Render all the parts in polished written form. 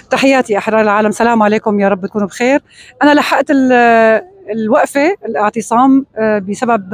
تحياتي أحرار العالم، سلام عليكم، يا رب تكونوا بخير. أنا لحقت الوقفة الاعتصام بسبب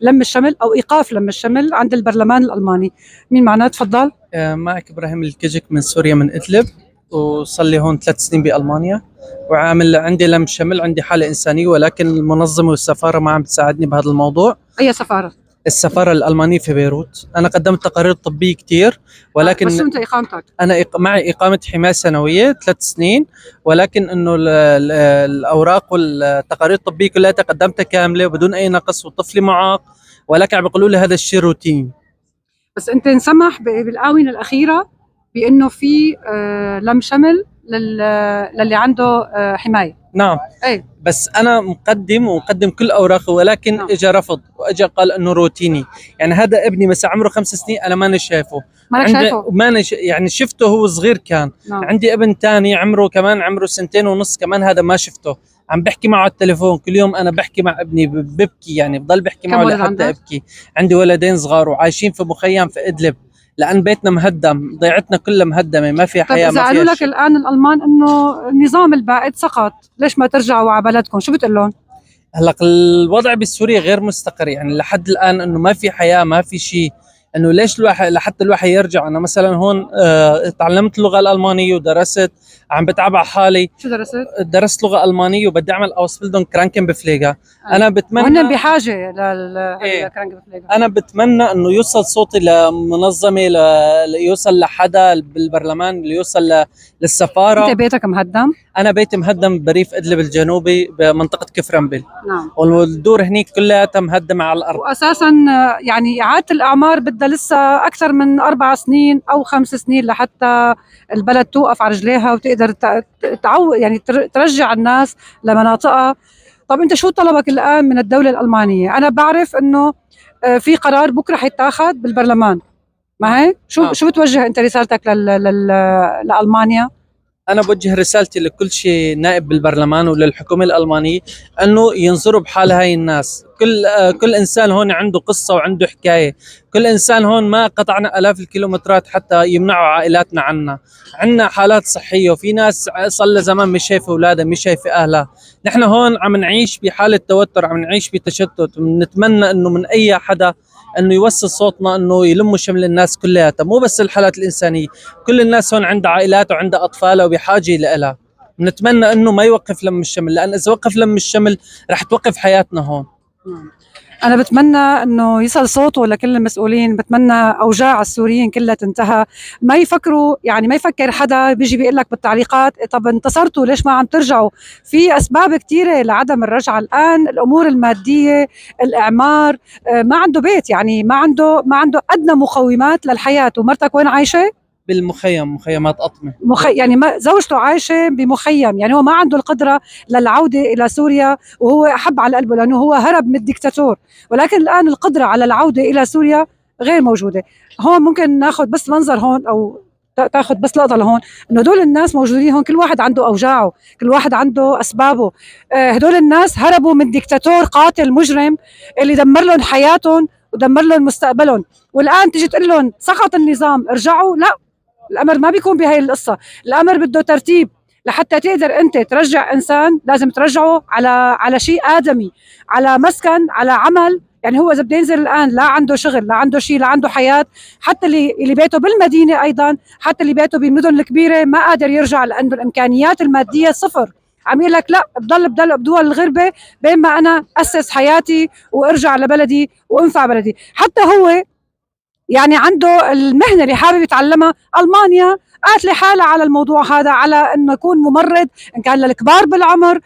لم الشمل أو إيقاف لم الشمل عند البرلمان الألماني. مين معنا؟ تفضل. معك إبراهيم الكجك من سوريا من إدلب، وصار لي هون 3 سنين بألمانيا، وعامل عندي لم شمل، عندي حالة إنسانية، ولكن المنظمة والسفارة ما عم بتساعدني بهذا الموضوع. أي سفارة؟ السفارة الألمانية في بيروت. أنا قدمت تقارير طبية كتير، ولكن بس شو أنت إقامتك؟ أنا معي إقامة حماية سنوية 3 سنين، ولكن إنه الأوراق والتقارير الطبية كلها قدمتها كاملة وبدون أي نقص، وطفلي معاق، ولكن عم بيقولوا لي هذا الشيء روتين. بس أنت انسمح بالآونة الأخيرة بأنه في لم شمل للي عنده حماية. نعم. أي. بس انا مقدم كل اوراقه، ولكن نعم. اجى رفض، واجى قال انه روتيني. يعني هذا ابني مثلا عمره 5 سنين، انا ماني شايفه. مالك شايفه؟ يعني شفته هو صغير كان. نعم. عندي ابن تاني عمره 2.5 سنين كمان، هذا ما شفته. عم بحكي معه على التليفون كل يوم، انا بحكي مع ابني ببكي، يعني بضل بحكي معه لحتى ابكي. عندي ولدين صغار وعايشين في مخيم في ادلب، لان بيتنا مهدم، ضيعتنا كلها مهدمه، ما في حياه. طيب إذا قالوا لك الان الالمان انه النظام البائد سقط، ليش ما ترجعوا على بلدكم؟ شو بتقول لهم؟ هلا الوضع بسوريا غير مستقر، يعني لحد الان انه ما في حياه، ما في شيء. انه ليش الواحد لحتى الواحد يرجع؟ انا مثلا هون تعلمت اللغه الالمانيه ودرست، عم بتعب على حالي. شو درست؟ درست لغه المانيه وبدي اعمل اوسبيلدون كرانكن بفليغا. انا بتمنى، وهن بحاجه للكرانكن بفليغا. انا بتمنى انه يوصل صوتي لمنظمه، يوصل لحدا بالبرلمان، يوصل للسفاره. انت بيتك مهدم؟ انا بيتي مهدم بريف ادلب الجنوبي بمنطقه كفرنبل. نعم. والدور هنيك كلها مهدمه على الارض. واساسا يعني اعاده الاعمار بدها لسه اكثر من 4 سنين او 5 سنين لحتى البلد توقف على رجليها وتقدر يعني ترجع الناس لمناطقها. طب انت شو طلبك الان من الدوله الالمانيه؟ انا بعرف انه في قرار بكره حيتاخذ بالبرلمان، ما هيك؟ شو بتوجه انت رسالتك لالمانيا؟ أنا بوجه رسالتي لكل شيء نائب بالبرلمان وللحكومة الألمانية، أنه ينظروا بحال هاي الناس. كل إنسان هون عنده قصة وعنده حكاية. كل إنسان هون ما قطعنا آلاف الكيلومترات حتى يمنعوا عائلاتنا عنا. عنا حالات صحية، وفي ناس صار لها زمان مش شايفة أولادها، مش شايفة أهلها. نحن هون عم نعيش بحالة توتر، عم نعيش بتشتت. نتمنى أنه من أي حدا انه يوصل صوتنا، انه يلموا شمل الناس كلياتها، مو بس الحالات الانسانيه. كل الناس هون عندها عائلات وعندها اطفال وبحاجه لها. نتمنى انه ما يوقف لم الشمل، لان اذا وقف لم الشمل رح توقف حياتنا هون. أنا بتمنى إنه يصل صوته لكل المسؤولين، بتمنى أوجاع السوريين كلها تنتهى. ما يفكروا، يعني ما يفكر حدا بيجي بيقول لك بالتعليقات طب انتصرتوا ليش ما عم ترجعوا. في أسباب كثيرة لعدم الرجعة الآن، الأمور المادية، الإعمار، ما عنده بيت، يعني ما عنده أدنى مقومات للحياة. ومرتك وين عايشة؟ بالمخيم، مخيمات أطمة. يعني زوجته عايشة بمخيم، يعني هو ما عنده القدرة للعودة إلى سوريا، وهو أحب على قلبه لأنه هو هرب من الدكتاتور. ولكن الآن القدرة على العودة إلى سوريا غير موجودة. هون ممكن ناخذ بس منظر هون، أو تاخذ بس لقطة لهون، إنه هدول الناس موجودين هون، كل واحد عنده أوجاعه، كل واحد عنده أسبابه. هدول الناس هربوا من دكتاتور قاتل مجرم اللي دمر لهم حياتهم ودمر لهم مستقبلهم. والآن تيجي تقول لهم سقط النظام ارجعوا؟ لا، الأمر ما بيكون بهاي القصة. الأمر بده ترتيب. لحتى تقدر أنت ترجع إنسان لازم ترجعه على شيء آدمي، على مسكن، على عمل. يعني هو إذا بده ينزل الآن لا عنده شغل، لا عنده شيء، لا عنده حياة. حتى اللي بيته بالمدينة أيضا، حتى اللي بيته بالمدن الكبيرة ما قادر يرجع لأنه الإمكانيات المادية صفر. عم يقول لك لا، بضل بدول الغربة بين ما أنا أسس حياتي وارجع لبلدي وانفع بلدي. حتى هو يعني عنده المهنة اللي حابب يتعلمها. ألمانيا قالت لي حالة على الموضوع هذا، على انه يكون ممرض ان كان للكبار بالعمر،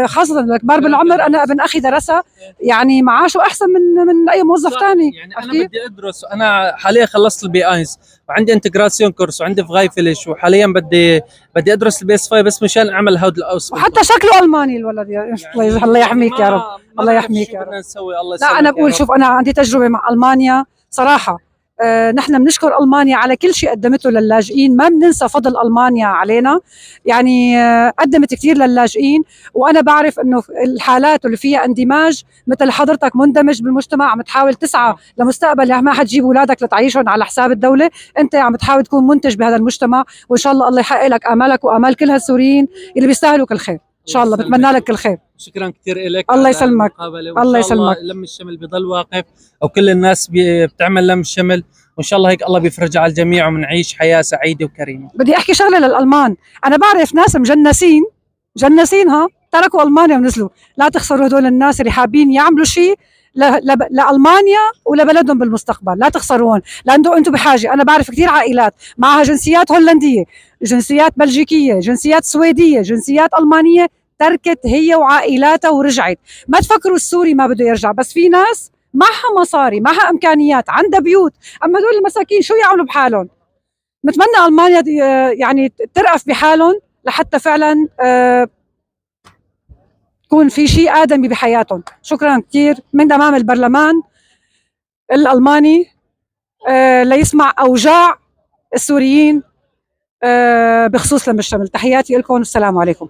خاصة للكبار بالعمر. انا ابن اخي درسها، يعني معاشه احسن من اي موظف ثاني. يعني انا بدي ادرس، انا حاليا خلصت البي اينز وعندي انتجراسيون كورس وعندي فغايفلش، وحاليا بدي ادرس البي اس 5 بس مشان اعمل هود الاوس. وحتى شكله الماني الولد، يعني الله يحميك يا رب، الله يحميك يا رب. نسوي الله لا انا بقول شوف، انا عندي تجربة مع المانيا صراحة. نحن بنشكر ألمانيا على كل شيء قدمته للاجئين، ما بننسى فضل ألمانيا علينا. يعني قدمت كثير للاجئين، وأنا بعرف أنه الحالات اللي فيها اندماج مثل حضرتك مندمج بالمجتمع، عم تحاول تسعى لمستقبل، ما حتجيب أولادك لتعيشهم على حساب الدولة، أنت عم تحاول تكون منتج بهذا المجتمع، وإن شاء الله الله يحقق لك آمالك وآمال كل هالسوريين اللي بيستاهلوا كل خير. إن شاء الله بتمنى لك كل خير. شكرا كثير لك. الله يسلمك. الله يسلمك. لم الشمل بضل واقف، او كل الناس بتعمل لم الشمل، وان شاء الله هيك الله بيفرج على الجميع وبنعيش حياه سعيده وكريمه. بدي احكي شغله للالمان، انا بعرف ناس مجنسينها تركوا المانيا ونزلوا. لا تخسروا هدول الناس اللي حابين يعملوا شيء لألمانيا ولبلدهم بالمستقبل، لا تخسروهم، لأنه أنتم بحاجة. أنا بعرف كثير عائلات معها جنسيات هولندية، جنسيات بلجيكية، جنسيات سويدية، جنسيات ألمانية، تركت هي وعائلاتها ورجعت. ما تفكروا السوري ما بده يرجع، بس في ناس معها مصاري، معها إمكانيات، عندها بيوت، أما هدول المساكين شو يعملوا بحالهم؟ نتمنى ألمانيا يعني ترأف بحالهم لحتى فعلا يكون في شيء آدمي بحياتهم. شكرا كثير من أمام البرلمان الألماني ليسمع أوجاع السوريين بخصوص لم الشمل. تحياتي لكم والسلام عليكم.